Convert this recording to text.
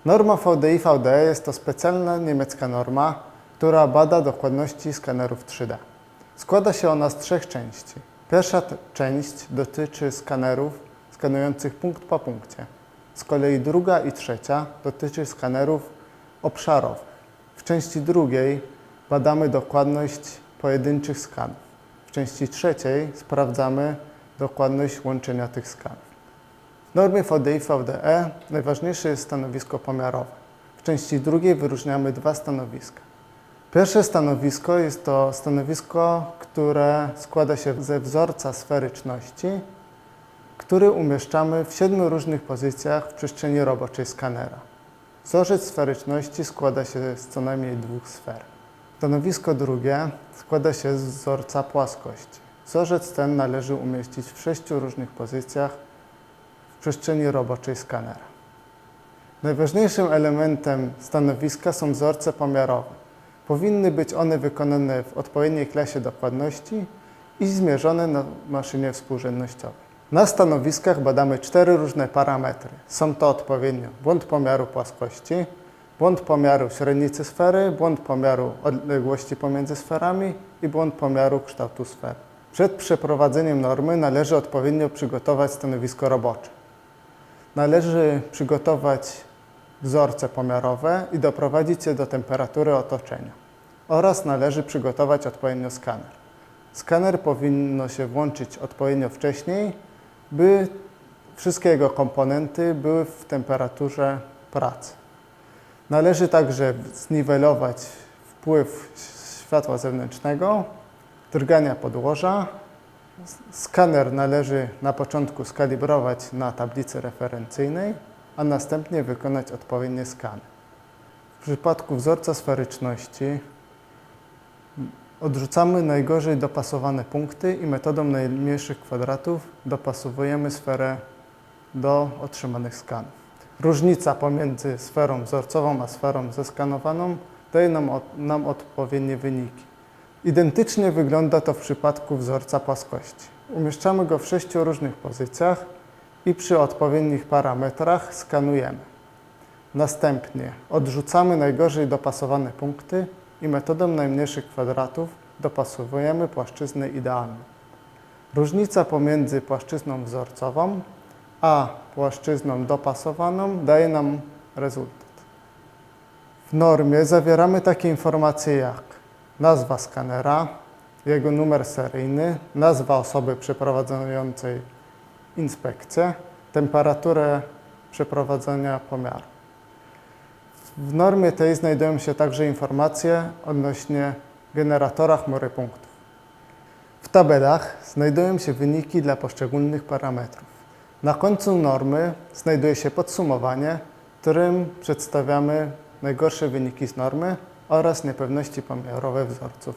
Norma VDI-VDE jest to specjalna niemiecka norma, która bada dokładności skanerów 3D. Składa się ona z trzech części. Pierwsza część dotyczy skanerów skanujących punkt po punkcie. Z kolei druga i trzecia dotyczy skanerów obszarowych. W części drugiej badamy dokładność pojedynczych skanów. W części trzeciej sprawdzamy dokładność łączenia tych skanów. W normie VDI-VDE najważniejsze jest stanowisko pomiarowe. W części drugiej wyróżniamy dwa stanowiska. Pierwsze stanowisko jest to stanowisko, które składa się ze wzorca sferyczności, który umieszczamy w 7 różnych pozycjach w przestrzeni roboczej skanera. Wzorzec sferyczności składa się z co najmniej 2 sfer. Stanowisko drugie składa się z wzorca płaskości. Wzorzec ten należy umieścić w 6 różnych pozycjach w przestrzeni roboczej skanera. Najważniejszym elementem stanowiska są wzorce pomiarowe. Powinny być one wykonane w odpowiedniej klasie dokładności i zmierzone na maszynie współrzędnościowej. Na stanowiskach badamy 4 różne parametry. Są to odpowiednio błąd pomiaru płaskości, błąd pomiaru średnicy sfery, błąd pomiaru odległości pomiędzy sferami i błąd pomiaru kształtu sfery. Przed przeprowadzeniem normy należy odpowiednio przygotować stanowisko robocze. Należy przygotować wzorce pomiarowe i doprowadzić je do temperatury otoczenia. Oraz należy przygotować odpowiednio skaner. Skaner powinno się włączyć odpowiednio wcześniej, by wszystkie jego komponenty były w temperaturze pracy. Należy także zniwelować wpływ światła zewnętrznego, drgania podłoża. Skaner należy na początku skalibrować na tablicy referencyjnej, a następnie wykonać odpowiednie skany. W przypadku wzorca sferyczności odrzucamy najgorzej dopasowane punkty i metodą najmniejszych kwadratów dopasowujemy sferę do otrzymanych skanów. Różnica pomiędzy sferą wzorcową a sferą zeskanowaną daje nam odpowiednie wyniki. Identycznie wygląda to w przypadku wzorca płaskości. Umieszczamy go w 6 różnych pozycjach i przy odpowiednich parametrach skanujemy. Następnie odrzucamy najgorzej dopasowane punkty i metodą najmniejszych kwadratów dopasowujemy płaszczyznę idealną. Różnica pomiędzy płaszczyzną wzorcową a płaszczyzną dopasowaną daje nam rezultat. W normie zawieramy takie informacje jak nazwa skanera, jego numer seryjny, nazwa osoby przeprowadzającej inspekcję, temperaturę przeprowadzenia pomiaru. W normie tej znajdują się także informacje odnośnie generatora chmury punktów. W tabelach znajdują się wyniki dla poszczególnych parametrów. Na końcu normy znajduje się podsumowanie, w którym przedstawiamy najgorsze wyniki z normy oraz niepewności pomiarowe wzorców.